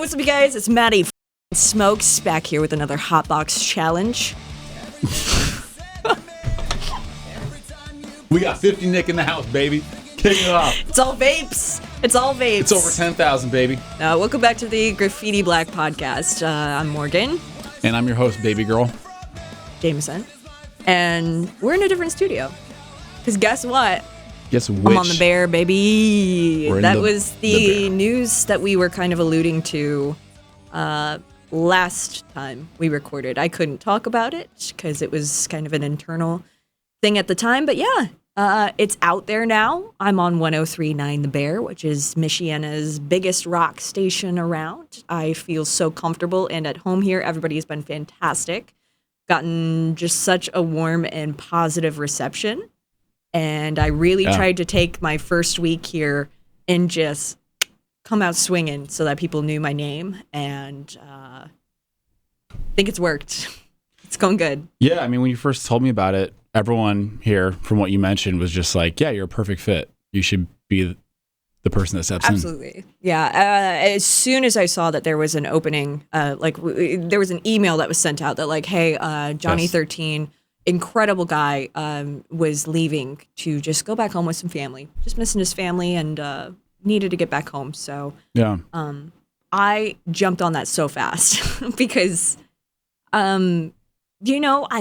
what's up, you guys? It's Maddie Smokes back here with another Hotbox challenge. We got 50 Nick in the house, baby. Kick it off. It's all vapes. It's all vapes. It's over 10,000, baby. Welcome back to the Graffiti Black podcast. I'm Morgan. And I'm your host, baby girl. Jameson. And we're in a different studio. Because guess what? Guess which? I'm on the bear, baby. That was the bear. news that we were kind of alluding to last time we recorded. I couldn't talk about it because it was kind of an internal thing at the time. But yeah, it's out there now. I'm on 103.9 The Bear, which is Michiana's biggest rock station around. I feel so comfortable and at home here. Everybody has been fantastic. Gotten just such a warm and positive reception. And I really tried to take my first week here and just come out swinging so that people knew my name. And I think it's worked. It's going good. Yeah, I mean, when you first told me about it, everyone here, from what you mentioned, was just like, yeah, you're a perfect fit. You should be the person that steps in. Absolutely. Yeah. As soon as I saw that there was an opening, there was an email that was sent out that like, hey, Johnny 13, incredible guy, was leaving to just go back home with some family, just missing his family and needed to get back home. So yeah, I jumped on that so fast because, I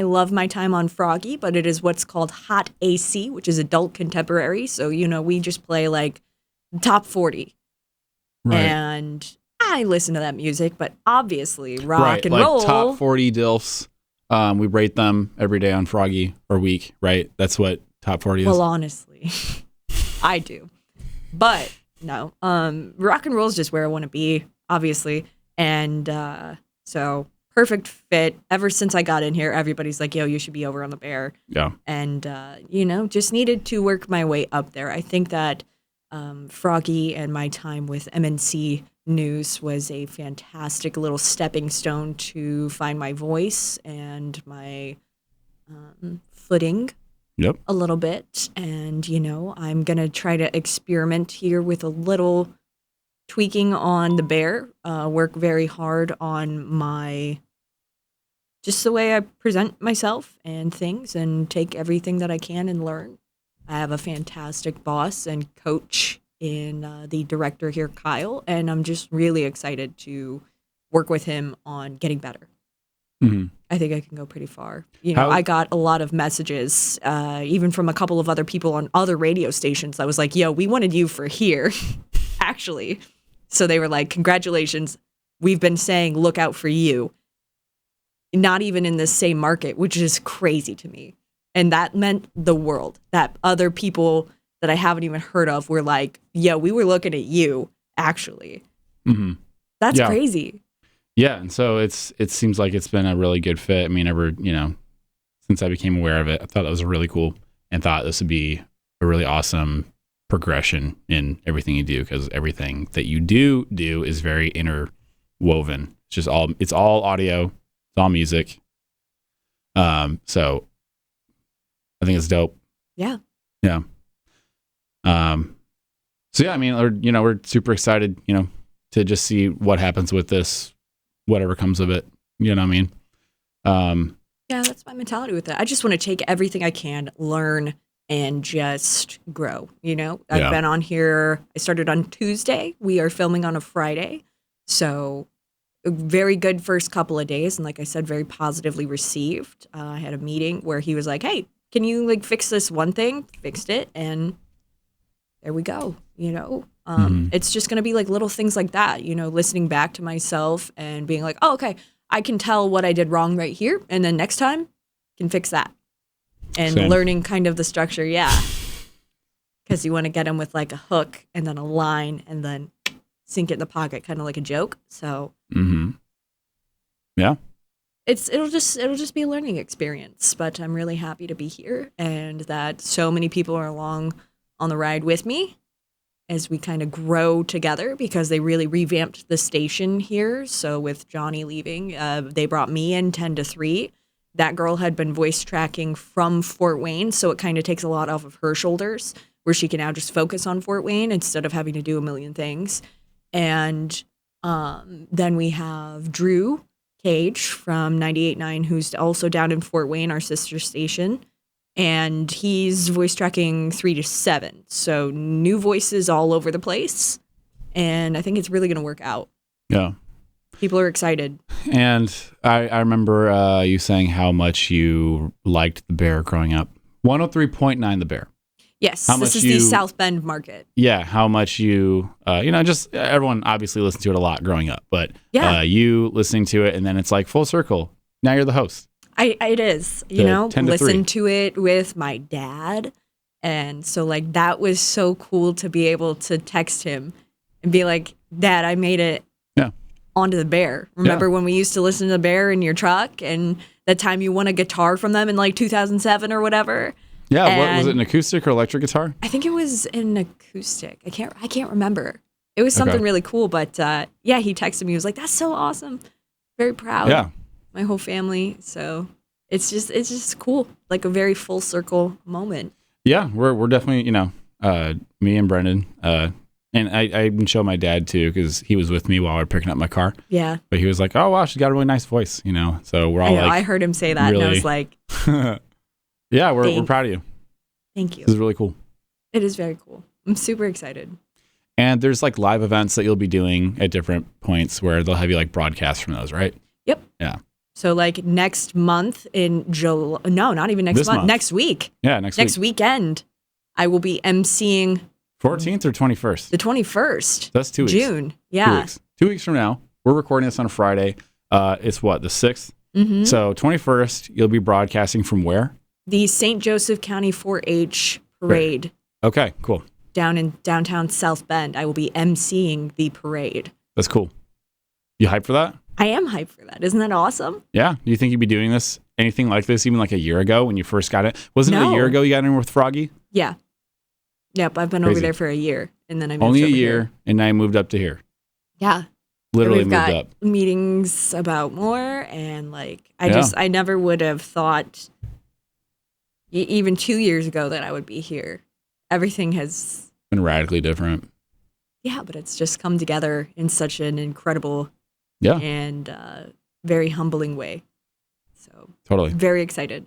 love my time on Froggy, but it is what's called Hot AC, which is adult contemporary. So, we just play like top 40. right. And I listen to that music, but obviously rock right. and like roll. top 40 DILFs. We rate them every day on Froggy or week, right? That's what top 40 is. Well, honestly, I do. But no, rock and roll is just where I want to be, obviously. And so perfect fit. Ever since I got in here, everybody's like, yo, you should be over on the Bear. Yeah. And, just needed to work my way up there. I think that Froggy and my time with MNC News was a fantastic little stepping stone to find my voice and my footing a little bit. And, I'm going to try to experiment here with a little tweaking on the Bear, work very hard on just the way I present myself and things and take everything that I can and learn. I have a fantastic boss and coach in the director here, Kyle, and I'm just really excited to work with him on getting better. Mm-hmm. I think I can go pretty far. I got a lot of messages, even from a couple of other people on other radio stations. I was like, yo, we wanted you for here, actually. So they were like, congratulations. We've been saying, look out for you. Not even in the same market, which is crazy to me. And that meant the world, that other people that I haven't even heard of were like, yo, we were looking at you, actually. Mm-hmm. That's crazy. Yeah, and so it seems like it's been a really good fit. I mean, since I became aware of it, I thought that was really cool and thought this would be a really awesome progression in everything you do, because everything that you do is very interwoven. It's all audio, it's all music. So I think it's dope. Yeah. Yeah. So yeah, I mean, we're super excited, to just see what happens with this, whatever comes of it. You know what I mean? Yeah, that's my mentality with it. I just want to take everything I can, learn, and just grow. I've been on here. I started on Tuesday. We are filming on a Friday. So a very good first couple of days. And like I said, very positively received. I had a meeting where he was like, hey, can you fix this one thing? Fixed it. And there we go. It's just going to be like little things like that, listening back to myself and being like, oh, okay, I can tell what I did wrong right here. And then next time can fix that. And learning kind of the structure. Yeah. Because you want to get them with like a hook and then a line and then sink it in the pocket, kind of like a joke. So yeah. It'll just be a learning experience, but I'm really happy to be here and that so many people are along on the ride with me as we kind of grow together, because they really revamped the station here. So with Johnny leaving, they brought me in 10 to 3. That girl had been voice tracking from Fort Wayne, so it kind of takes a lot off of her shoulders, where she can now just focus on Fort Wayne instead of having to do a million things. And Then we have Drew Cage from 98.9, who's also down in Fort Wayne, our sister station. And he's voice tracking 3 to 7. So new voices all over the place. And I think it's really going to work out. Yeah. People are excited. And I remember you saying how much you liked The Bear growing up. 103.9 The Bear. Yes, this is the South Bend market. Yeah, how much you, just everyone obviously listened to it a lot growing up. But you listening to it, and then it's like full circle. Now you're the host. It is, listen to it with my dad. And so like that was so cool to be able to text him and be like, Dad, I made it onto The Bear. Remember when we used to listen to The Bear in your truck and that time you won a guitar from them in like 2007 or whatever? Yeah, what was it, an acoustic or electric guitar? I think it was an acoustic. I can't remember. It was something really cool, but he texted me. He was like, "That's so awesome. Very proud." Yeah. My whole family. So it's just cool, like a very full circle moment. Yeah, we're definitely, me and Brendan, and I even showed my dad too because he was with me while we were picking up my car. Yeah. But he was like, "Oh wow, she's got a really nice voice," So we're all I heard him say that, really, and I was like, "Yeah, we're proud of you. Thank you. This is really cool. It is very cool. I'm super excited." And there's like live events that you'll be doing at different points where they'll have you like broadcast from those, right? Yep. Yeah. So like next month in July, no, not even next month, next week. Yeah, next weekend, I will be emceeing 14th or 21st? The 21st. That's 2 weeks. June. Yeah. 2 weeks. 2 weeks from now. We're recording this on a Friday. It's what, the 6th? Mm-hmm. So 21st, you'll be broadcasting from where? The St. Joseph County 4-H parade. Great. Okay, cool. Down in downtown South Bend. I will be emceeing the parade. That's cool. You hyped for that? I am hyped for that. Isn't that awesome? Yeah. Do you think you'd be doing this, anything like this, even like a year ago when you first got it? Wasn't it a year ago you got in with Froggy? Yeah. Yep. I've been over there for a year, and then I moved only a year, here. And now I moved up to here. Yeah. Literally moved got up. Meetings about more, and like I never would have thought, even 2 years ago, that I would be here. Everything has been radically different. Yeah, but it's just come together in such an incredible and very humbling way. So totally very excited.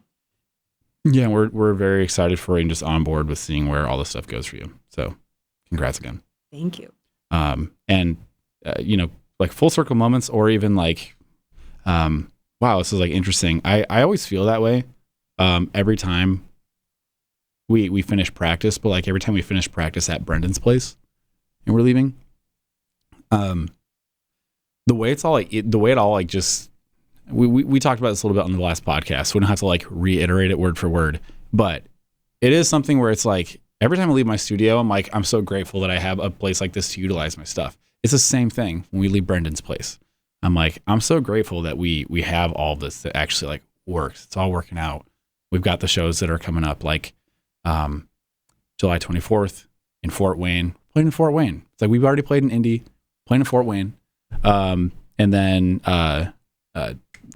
Yeah, we're very excited for you and just on board with seeing where all this stuff goes for you. So congrats again. Thank you. And like full circle moments, or even like, wow, this is like interesting. I always feel that way every time we finish practice, but like every time we finish practice at Brendan's place and we're leaving, the way it's all like, the way it all like just, we talked about this a little bit on the last podcast. We don't have to like reiterate it word for word, but it is something where it's like every time I leave my studio, I'm like, I'm so grateful that I have a place like this to utilize my stuff. It's the same thing when we leave Brendan's place. I'm like, I'm so grateful that we have all this that actually like works. It's all working out. We've got the shows that are coming up, like July 24th in Fort Wayne. Played in Fort Wayne. It's like we've already played in Indy, playing in Fort Wayne, and then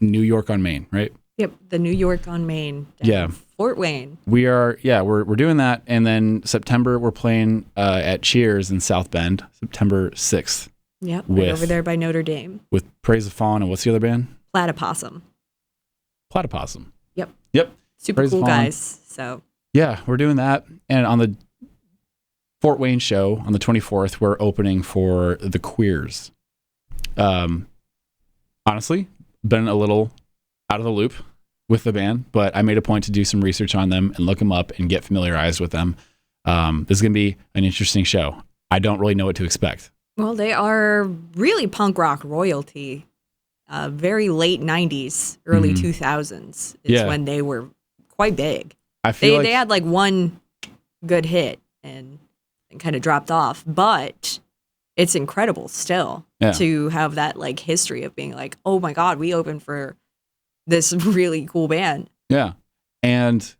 New York on Main, right? Yep, the New York on Main. Fort Wayne. We're doing that, and then September we're playing at Cheers in South Bend, September 6th. Yep, right over there by Notre Dame. With Praise the Fallen, and what's the other band? Platypossum. Yep. Super Praise cool guys. So yeah, we're doing that, and on the Fort Wayne show on the 24th, we're opening for the Queers. Honestly, been a little out of the loop with the band, but I made a point to do some research on them and look them up and get familiarized with them. This is going to be an interesting show. I don't really know what to expect. Well, they are really punk rock royalty. Very late 90s, early 2000s is when they were quite big. I feel they had like one good hit and kind of dropped off, but it's incredible still to have that like history of being like, oh my God, we opened for this really cool band. Yeah. And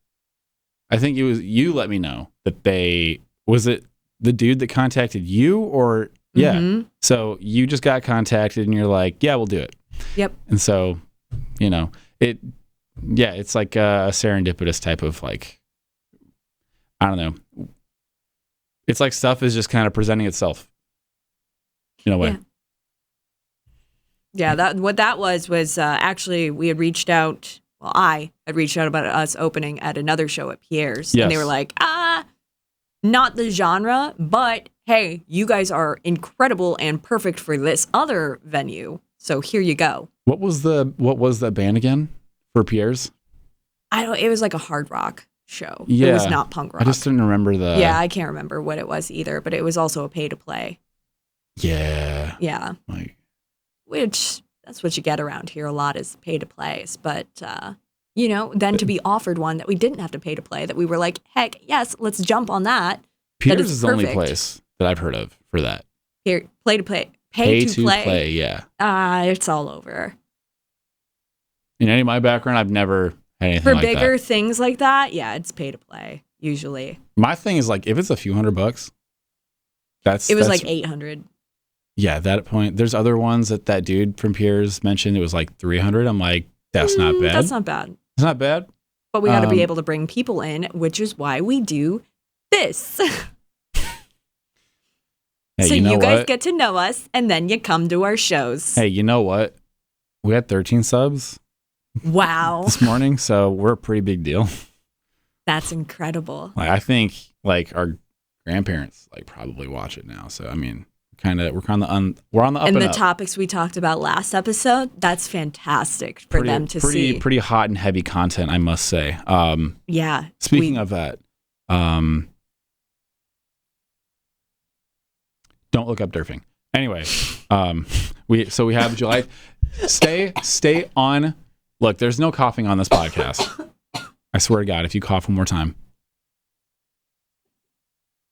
I think it was, you let me know that was it the dude that contacted you or so you just got contacted and you're like, yeah, we'll do it. Yep. And so, it's like a serendipitous type of like, I don't know. It's like stuff is just kind of presenting itself in a way. Yeah, what that was actually we had reached out. Well, I had reached out about us opening at another show at Pierre's, and they were like, not the genre, but hey, you guys are incredible and perfect for this other venue. So here you go. What was the band again for Pierre's? It was like a hard rock show. Yeah. It was not punk rock. I just didn't remember Yeah, I can't remember what it was either, but it was also a pay to play. Yeah. Yeah. Which that's what you get around here a lot is pay to plays, but then to be offered one that we didn't have to pay to play, that we were like, heck, yes, let's jump on that. Pierre's is the only place that I've heard of for that. Here, pay to play. Yeah. It's all over. In any of my background, I've never had anything for like bigger that. things like that. Yeah, it's pay to play usually. My thing is like if it's a few $100, it was like 800. Yeah, that point. There's other ones that dude from Pierre's mentioned. It was like 300. I'm like, that's not bad. That's not bad. It's not bad. But we got to be able to bring people in, which is why we do this. Hey, so you guys get to know us, and then you come to our shows. Hey, you know what? We had 13 subs. Wow. This morning, so we're a pretty big deal. That's incredible. Like I think like our grandparents like probably watch it now. So I mean, we're on the up and the up. topics we talked about last episode, that's fantastic for them to see. Pretty hot and heavy content, I must say. Yeah. Speaking of that, don't look up Durfing. Anyway, we have July. Stay on. Look, there's no coughing on this podcast. I swear to God, if you cough one more time.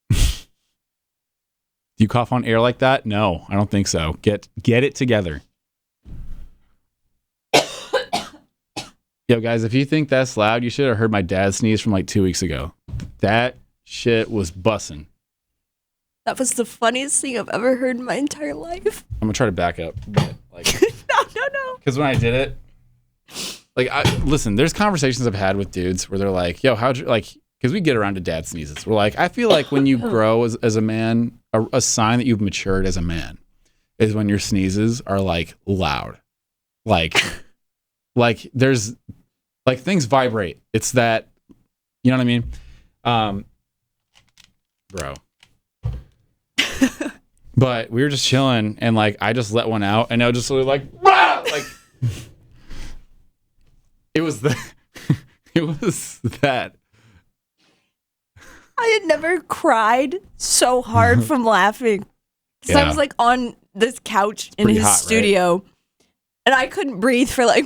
Do you cough on air like that? No, I don't think so. Get it together. Yo, guys, if you think that's loud, you should have heard my dad sneeze from like 2 weeks ago. That shit was bussin'. That was the funniest thing I've ever heard in my entire life. I'm gonna try to back up a bit. Like, no. Because when I did it, like, listen, there's conversations I've had with dudes where they're like, yo, how'd you, like, because we get around to dad sneezes. We're like, I feel like when you grow as a man, a sign that you've matured as a man is when your sneezes are like loud. Like there's, like, things vibrate. It's that, you know what I mean? Bro. But we were just chilling, and like I just let one out, and I was just sort of like, rah! Like it was that. I had never cried so hard from laughing. Because I was like on this couch in his studio, right? And I couldn't breathe for like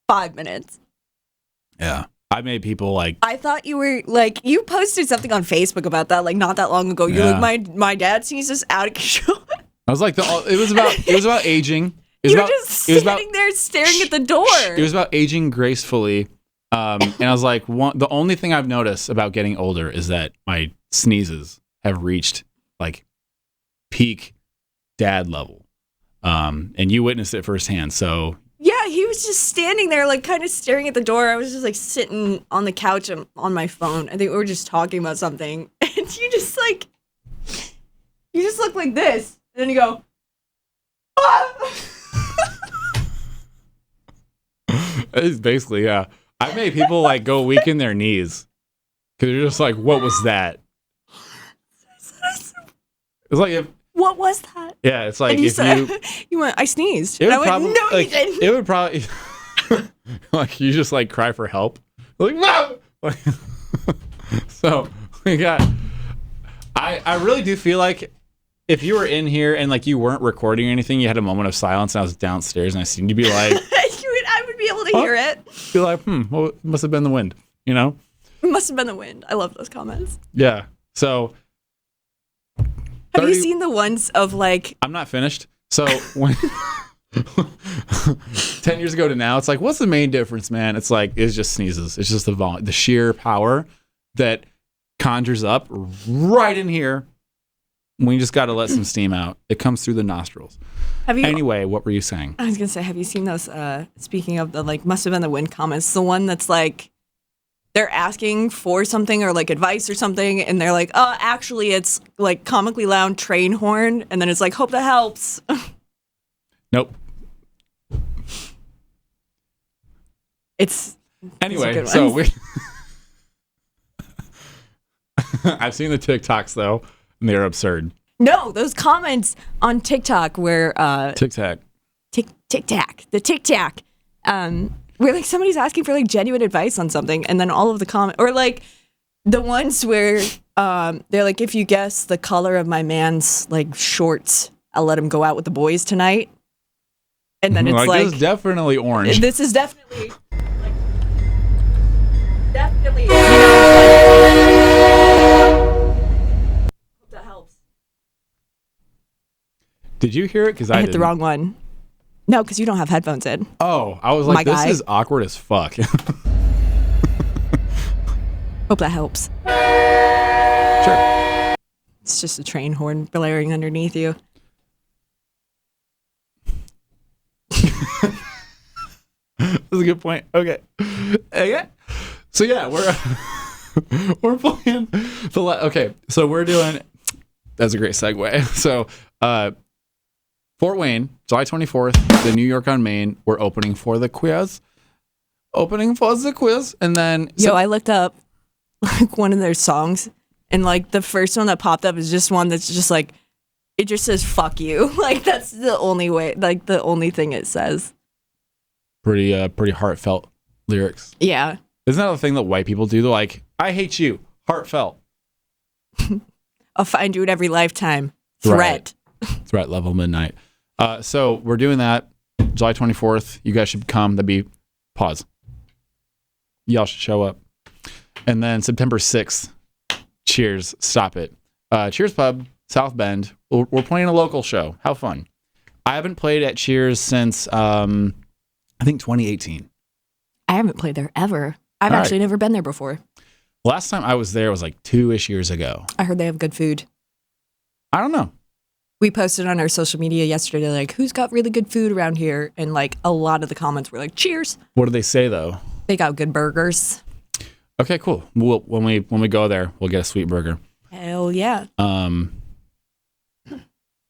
5 minutes. Yeah. I made people like. I thought you were like, you posted something on Facebook about that like not that long ago. You're like, my dad sees us out of control. I was like, it was about aging. You were just sitting there staring at the door. It was about aging gracefully. And I was like, the only thing I've noticed about getting older is that my sneezes have reached like peak dad level. And you witnessed it firsthand. So. Yeah, he was just standing there, like, kind of staring at the door. I was just, like, sitting on the couch on my phone. I think we were just talking about something. And you just look like this. And then you go, ah! It's basically, yeah. I made people, like, go weak in their knees. Because they're just like, what was that? It's like if... What was that? Yeah, it's like you went, I sneezed. And I went, no, like, you didn't. It would probably, like, you just, like, cry for help. Like, no! Like, so, we got, I really do feel like if you were in here and, like, you weren't recording or anything, you had a moment of silence and I was downstairs and I seen you be like. I would be able to hear it. Be like, well, it must have been the wind, you know? It must have been the wind. I love those comments. Yeah. So. Have you seen the ones of like... I'm not finished. So when 10 years ago to now, it's like, what's the main difference, man? It's like, it's just sneezes. It's just the sheer power that conjures up right in here. We just got to let some steam out. It comes through the nostrils. Anyway, what were you saying? I was going to say, have you seen those, speaking of the like, must have been the wind comments, the one that's like, they're asking for something or like advice or something, and they're like, "Oh, actually, it's like comically loud train horn," and then it's like, "Hope that helps." Nope. It's anyway. So we. I've seen the TikToks though, and they're absurd. No, those comments on TikTok where TikTok, the TikTok, where like somebody's asking for like genuine advice on something, and then all of the comments, or like the ones where they're like, if you guess the color of my man's like shorts, I'll let him go out with the boys tonight. And then it's like this is definitely orange. This is definitely hope that helps. Did you hear it? Because I hit the wrong one. No, because you don't have headphones in. Oh, I was like, this is awkward as fuck. Hope that helps. Sure. It's just a train horn blaring underneath you. That's a good point. Okay. So yeah, we're playing okay. So we're doing. That's a great segue. So, Fort Wayne, July 24th, the New York on Main. We're opening for the quiz. And then I looked up like one of their songs, and like the first one that popped up is just one that's just like it just says "fuck you." Like that's the only way. Like the only thing it says. Pretty heartfelt lyrics. Yeah. Isn't that the thing that white people do? They're like, I hate you. Heartfelt. I'll find you at every lifetime. Threat. Threat level midnight. So we're doing that July 24th. You guys should come. That'd be pause. Y'all should show up. And then September 6th, Cheers. Stop it. Cheers Pub, South Bend. We're playing a local show. How fun. I haven't played at Cheers since, I think 2018. I haven't played there ever. I've actually never been there before. Last time I was there was like 2-ish years ago. I heard they have good food. I don't know. We posted on our social media yesterday, like, who's got really good food around here? And like a lot of the comments were like, cheers. What did they say though? They got good burgers. Okay, cool. When we go there, we'll get a sweet burger. Hell yeah. The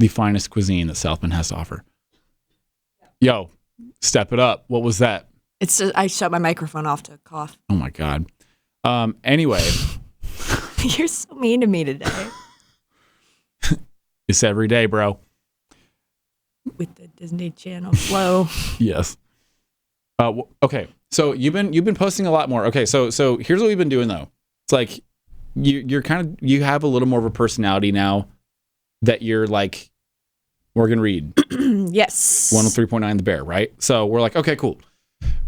finest cuisine that South Bend has to offer. Yo, step it up. What was that? It's just, I shut my microphone off to cough. Oh my God. Anyway. You're so mean to me today. It's every day, bro. With the Disney Channel flow. Yes. Okay. So you've been posting a lot more. Okay. So here's what we've been doing though. It's like you're kind of, you have a little more of a personality now that you're like Morgan Reed. Yes. 103.9 The Bear, right? So we're like, okay, cool.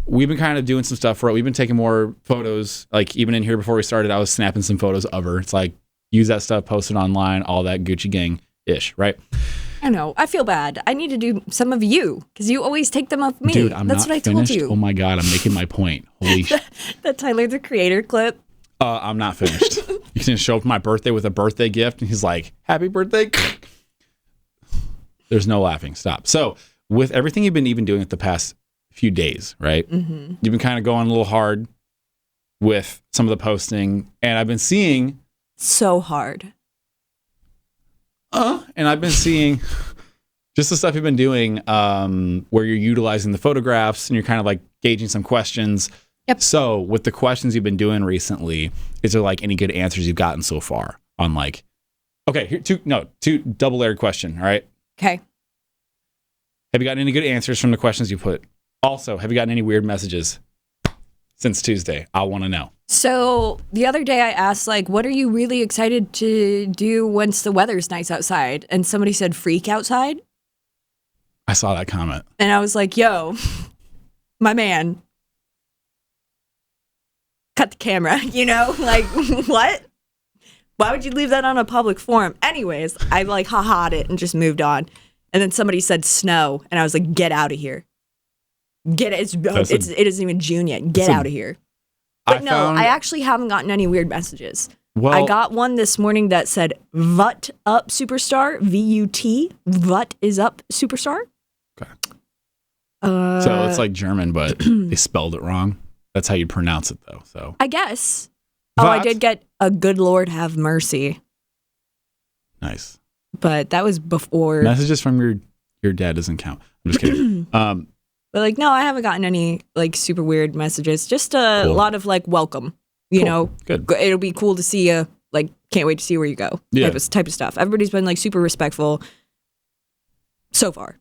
We've been kind of doing some stuff for it. We've been taking more photos. Like even in here before we started, I was snapping some photos of her. It's like, use that stuff, post it online, all that Gucci gang-ish, right? I know. I feel bad. I need to do some of you because you always take them of me. Dude, I'm That's not what I finished. told you. Oh my God, I'm making my point. Holy shit. That Tyler, the Creator clip. I'm not finished. You can show up for my birthday with a birthday gift, and he's like, happy birthday. There's no laughing. Stop. So with everything you've been even doing the past few days, right? Mm-hmm. You've been kind of going a little hard with some of the posting, and I've been seeing so hard. And I've been seeing just the stuff you've been doing where you're utilizing the photographs and you're kind of like gauging some questions. Yep. So with the questions you've been doing recently, is there like any good answers you've gotten so far on like, okay, here, two double-layered question. All right. Okay. Have you gotten any good answers from the questions you put? Also, have you gotten any weird messages since Tuesday? I want to know. So the other day I asked, like, what are you really excited to do once the weather's nice outside? And somebody said freak outside. I saw that comment. And I was like, yo, my man, cut the camera, you know? Like, what? Why would you leave that on a public forum? Anyways, I like ha-ha'd it and just moved on. And then somebody said snow. And I was like, get out of here. It isn't even June yet. Get out of here. But I actually haven't gotten any weird messages. Well, I got one this morning that said, Vut up superstar, V-U-T, Vut is up superstar. Okay. So it's like German, but they spelled it wrong. That's how you pronounce it, though. So I guess. Vut. Oh, I did get a good Lord have mercy. Nice. But that was before. Messages from your dad doesn't count. I'm just kidding. But like, no, I haven't gotten any like super weird messages. Just a lot of like welcome. You know, good. It'll be cool to see you. Like, can't wait to see where you go. Yeah. Type of stuff. Everybody's been like super respectful so far.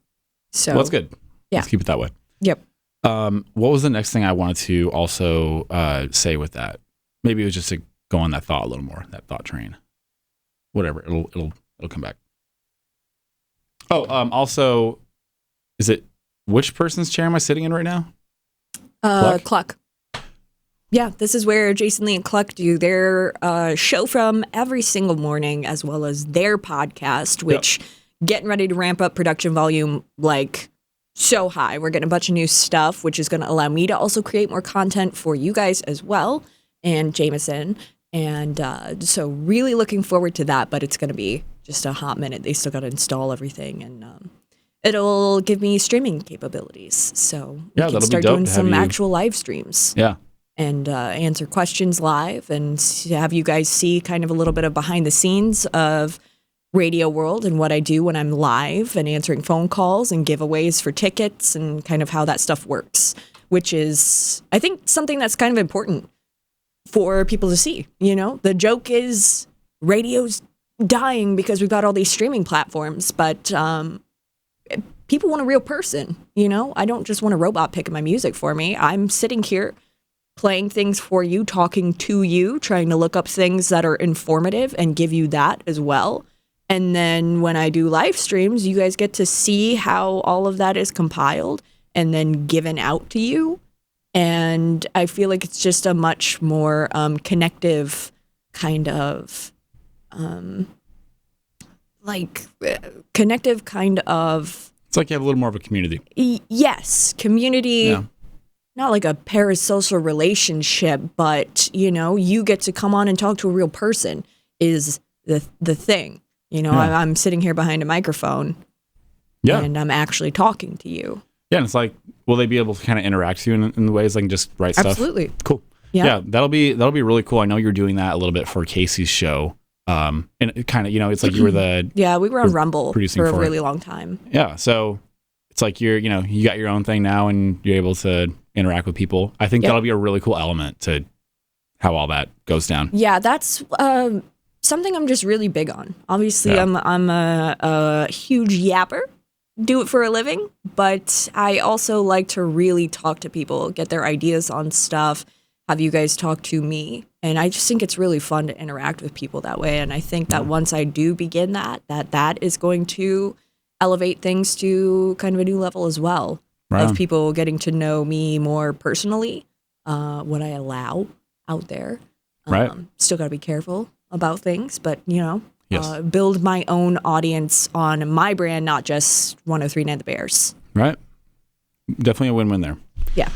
So well, that's good. Yeah. Let's keep it that way. Yep. What was the next thing I wanted to also say with that? Maybe it was just to go on that thought a little more, that thought train. Whatever, it'll come back. Oh, also, is it which person's chair am I sitting in right now? Cluck. Yeah, this is where Jason Lee and Cluck do their show from every single morning, as well as their podcast, which getting ready to ramp up production volume like so high. We're getting a bunch of new stuff, which is going to allow me to also create more content for you guys as well, and Jameson. And so really looking forward to that, but it's going to be just a hot minute. They still got to install everything, and it'll give me streaming capabilities. So we can start doing some actual live streams. Yeah. And answer questions live and have you guys see kind of a little bit of behind the scenes of Radio World and what I do when I'm live and answering phone calls and giveaways for tickets and kind of how that stuff works, which is, I think, something that's kind of important for people to see. You know, the joke is radio's dying because we've got all these streaming platforms, but people want a real person. You know, I don't just want a robot picking my music for me. I'm sitting here playing things for you, talking to you, trying to look up things that are informative and give you that as well. And then when I do live streams, you guys get to see how all of that is compiled and then given out to you. And I feel like it's just a much more connective kind of, connective kind of. It's like you have a little more of a community. Yes, community. Yeah. Not like a parasocial relationship, but, you know, you get to come on and talk to a real person is the thing. You know, I'm sitting here behind a microphone and I'm actually talking to you. Yeah, and it's like, will they be able to kind of interact with you in the ways like just write stuff? Absolutely. Cool. Yeah, that'll be really cool. I know you're doing that a little bit for Casey's show. And it kind of, you know, it's like you were we were on Rumble producing for a really long time. Yeah, so it's like you got your own thing now and you're able to interact with people. I think that'll be a really cool element to how all that goes down. Yeah, that's something I'm just really big on. Obviously, I'm a huge yapper, do it for a living, but I also like to really talk to people, get their ideas on stuff, have you guys talk to me. And I just think it's really fun to interact with people that way. And I think that once I do begin that is going to elevate things to kind of a new level as well. Of people getting to know me more personally, what I allow out there. Still got to be careful about things, but, you know, build my own audience on my brand, not just 103.9 The Bears. Right. Definitely a win-win there. Yeah.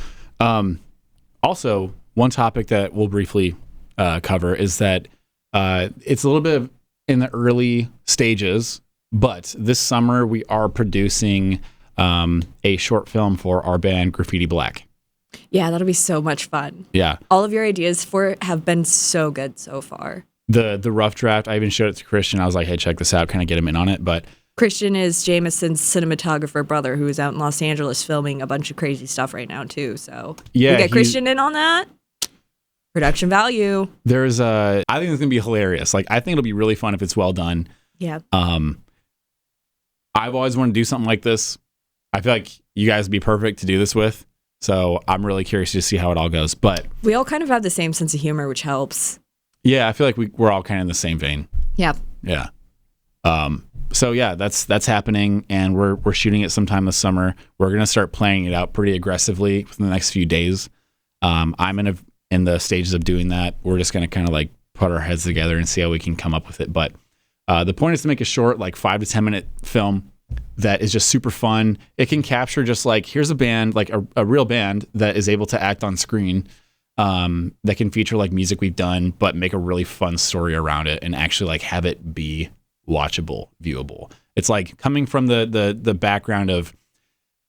Also, one topic that we'll briefly cover is that it's a little bit in the early stages, but this summer we are producing a short film for our band Graffiti Black. Yeah, that'll be so much fun. Yeah. All of your ideas for it have been so good so far. The rough draft, I even showed it to Christian. I was like, hey, check this out, kind of get him in on it. But Christian is Jameson's cinematographer brother who is out in Los Angeles filming a bunch of crazy stuff right now too. So we get Christian in on that. Production value. There's I think it's gonna be hilarious. Like, I think it'll be really fun if it's well done. Yeah. I've always wanted to do something like this. I feel like you guys would be perfect to do this with. So I'm really curious to see how it all goes. But we all kind of have the same sense of humor, which helps. Yeah, I feel like we're all kind of in the same vein. Yeah. Yeah. So yeah, that's happening, and we're shooting it sometime this summer. We're gonna start playing it out pretty aggressively within the next few days. I'm in the stages of doing that. We're just gonna kind of like put our heads together and see how we can come up with it. But the point is to make a short, like 5 to 10 minute film that is just super fun. It can capture just like, here's a band, like a real band that is able to act on screen, that can feature like music we've done, but make a really fun story around it and actually like have it be watchable, viewable. It's like coming from the background of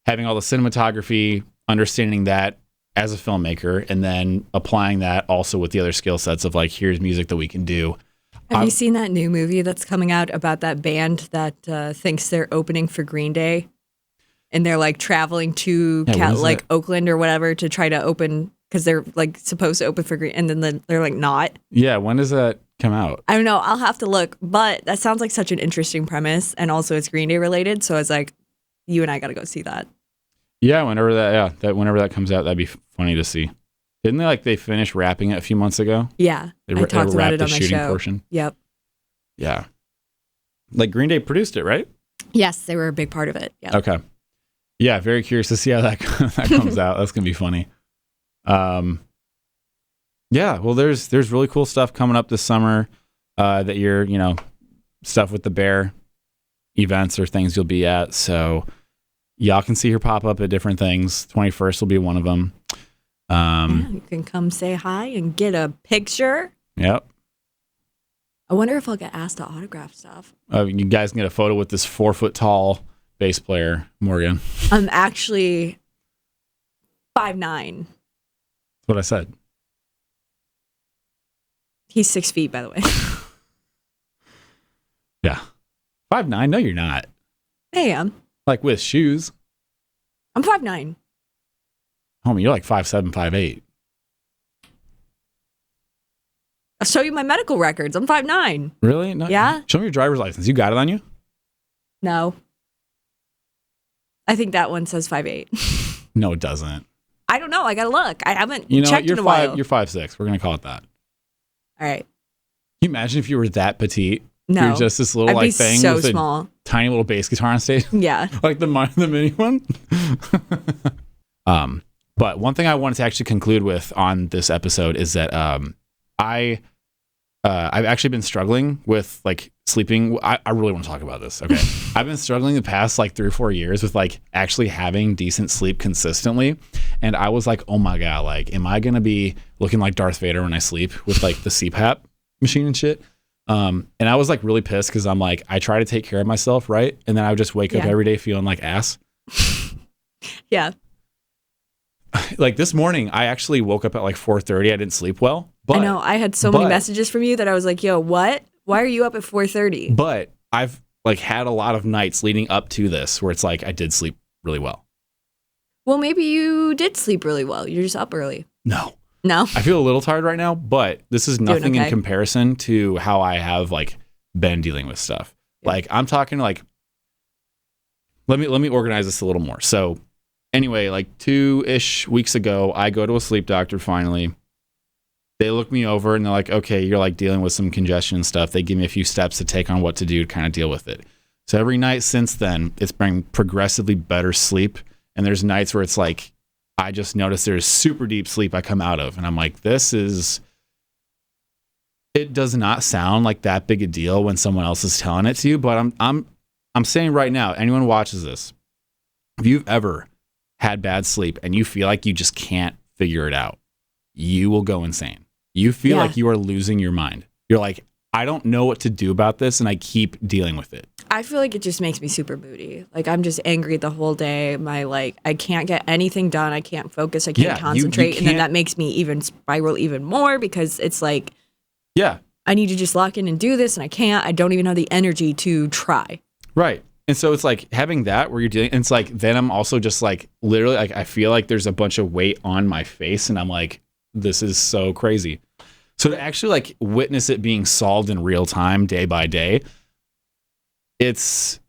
having all the cinematography, understanding that as a filmmaker, and then applying that also with the other skill sets of like, here's music that we can do. Have you seen that new movie that's coming out about that band that thinks they're opening for Green Day? and they're like traveling to Oakland or whatever to try to open because they're like supposed to open for Green, and then they're like not. Yeah, when does that come out? I don't know. I'll have to look, but that sounds like such an interesting premise, and also it's Green Day related. So I was like, you and I got to go see that. Yeah, whenever that comes out, that'd be funny to see. Didn't they finish wrapping it a few months ago? Yeah, I talked about it on my show. Portion. Yep. Yeah. Like Green Day produced it, right? Yes, they were a big part of it. Yeah. Okay. Yeah, very curious to see how that comes out. That's gonna be funny. Yeah. Well, there's really cool stuff coming up this summer. That you're stuff with the Bear events or things you'll be at. So y'all can see her pop up at different things. 21st will be one of them. You can come say hi and get a picture. Yep. I wonder if I'll get asked to autograph stuff. You guys can get a photo with this 4 foot tall bass player, Morgan. I'm actually 5'9". That's what I said. He's 6 feet, by the way. Yeah. 5'9"? No, you're not. I am. Like with shoes. I'm 5'9". Homie, you're like 5'7", 5'8". I'll show you my medical records. I'm 5'9". Really? No, yeah. Show me your driver's license. You got it on you? No. I think that one says 5'8". No, it doesn't. I don't know. I gotta look. I haven't checked in a while. You're 5'6". We're gonna call it that. All right. Can you imagine if you were that petite? No. You're just this little thing so with small. a tiny little bass guitar on stage. Yeah. Like the mini one. But one thing I wanted to actually conclude with on this episode is that I've actually been struggling with like sleeping. I really want to talk about this. Okay. I've been struggling the past like 3 or 4 years with like actually having decent sleep consistently. And I was like, oh my God, like, am I going to be looking like Darth Vader when I sleep with like the CPAP machine and shit? And I was like really pissed because I'm like, I try to take care of myself, right? And then I would just wake up every day feeling like ass. Yeah. Like this morning, I actually woke up at like 4:30. I didn't sleep well. But, I know. I had so many messages from you that I was like, yo, what? Why are you up at 4:30? But I've like had a lot of nights leading up to this where it's like I did sleep really well. Well, maybe you did sleep really well. You're just up early. No. I feel a little tired right now, but this is nothing in comparison to how I have like been dealing with stuff. Yeah. Like I'm talking like, let me organize this a little more. So anyway, like 2-ish weeks ago, I go to a sleep doctor finally. They look me over and they're like, okay, you're like dealing with some congestion and stuff. They give me a few steps to take on what to do to kind of deal with it. So every night since then, it's been progressively better sleep. And there's nights where it's like, I just notice there's super deep sleep I come out of. And I'm like, it does not sound like that big a deal when someone else is telling it to you. But I'm saying right now, anyone watches this, if you've ever had bad sleep and you feel like you just can't figure it out, you will go insane. You feel like you are losing your mind. You're like, I don't know what to do about this, and I keep dealing with it. I feel like it just makes me super moody. Like I'm just angry the whole day. I can't get anything done. I can't focus. I can't concentrate. And then that makes me even spiral even more because it's like, I need to just lock in and do this, and I can't. I don't even have the energy to try. Right. And so it's like having that where you're dealing, and it's like, then I'm also just like, literally, like, I feel like there's a bunch of weight on my face, and I'm like, this is so crazy. So to actually like witness it being solved in real time, day by day, it's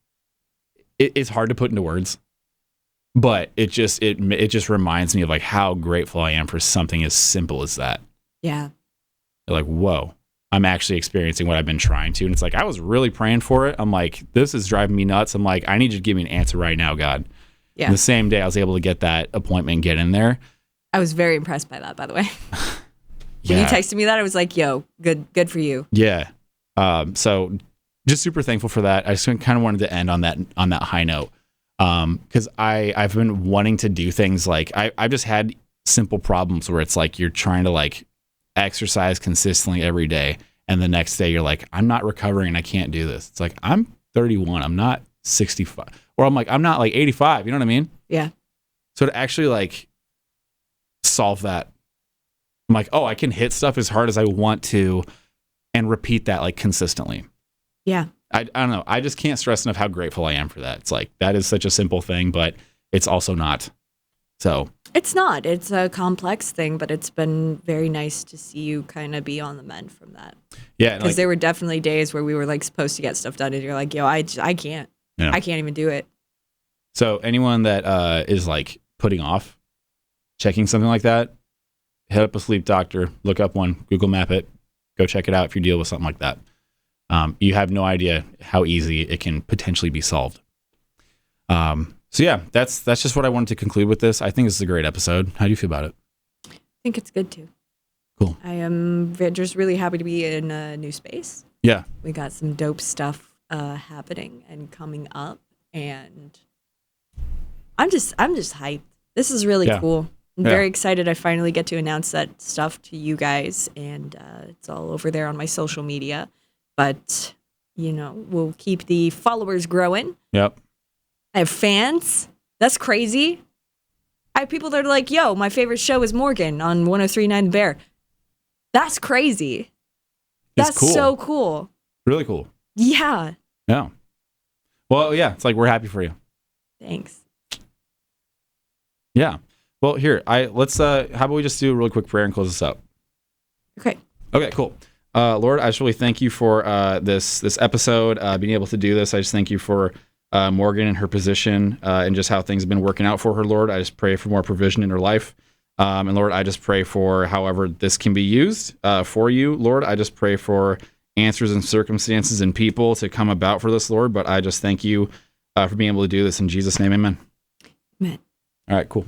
hard to put into words, but it just reminds me of like how grateful I am for something as simple as that. Yeah. They're like, whoa, I'm actually experiencing what I've been trying to. And it's like, I was really praying for it. I'm like, this is driving me nuts. I'm like, I need you to give me an answer right now, God. Yeah. And the same day I was able to get that appointment and get in there. I was very impressed by that, by the way. When you texted me that, I was like, yo, good for you. Yeah. So just super thankful for that. I just kind of wanted to end on that high note. Because I've been wanting to do things like I've just had simple problems where it's like you're trying to like exercise consistently every day, and the next day you're like, I'm not recovering and I can't do this. It's like, I'm 31, I'm not 65, or I'm like, I'm not like 85. You know what I mean? Yeah. So to actually like solve that, I'm like, oh, I can hit stuff as hard as I want to and repeat that like consistently. Yeah. I don't know. I just can't stress enough how grateful I am for that. It's like, that is such a simple thing, but it's also not. So it's not. It's a complex thing, but it's been very nice to see you kind of be on the mend from that. Yeah, because there were definitely days where we were like supposed to get stuff done, and you're like, "Yo, I can't. Yeah. I can't even do it." So anyone that is like putting off checking something like that, hit up a sleep doctor, look up one, Google Map it, go check it out if you deal with something like that. You have no idea how easy it can potentially be solved. So yeah, that's just what I wanted to conclude with this. I think this is a great episode. How do you feel about it? I think it's good too. Cool. I am just really happy to be in a new space. Yeah. We got some dope stuff happening and coming up, and I'm just hyped. This is really cool. I'm very excited. I finally get to announce that stuff to you guys, and it's all over there on my social media. But, we'll keep the followers growing. Yep. I have fans. That's crazy. I have people that are like, yo, my favorite show is Morgan on 103.9 The Bear. That's crazy. That's cool. So cool. Really cool. Yeah. Yeah. Well, yeah, it's like we're happy for you. Thanks. Yeah. Well, here, let's how about we just do a really quick prayer and close this up? Okay. Okay, cool. Lord, I just really thank you for this episode, being able to do this. I just thank you for Morgan and her position and just how things have been working out for her, Lord. I just pray for more provision in her life. And Lord, I just pray for however this can be used for you, Lord. I just pray for answers and circumstances and people to come about for this, Lord. But I just thank you for being able to do this. In Jesus' name, amen. Amen. All right, cool.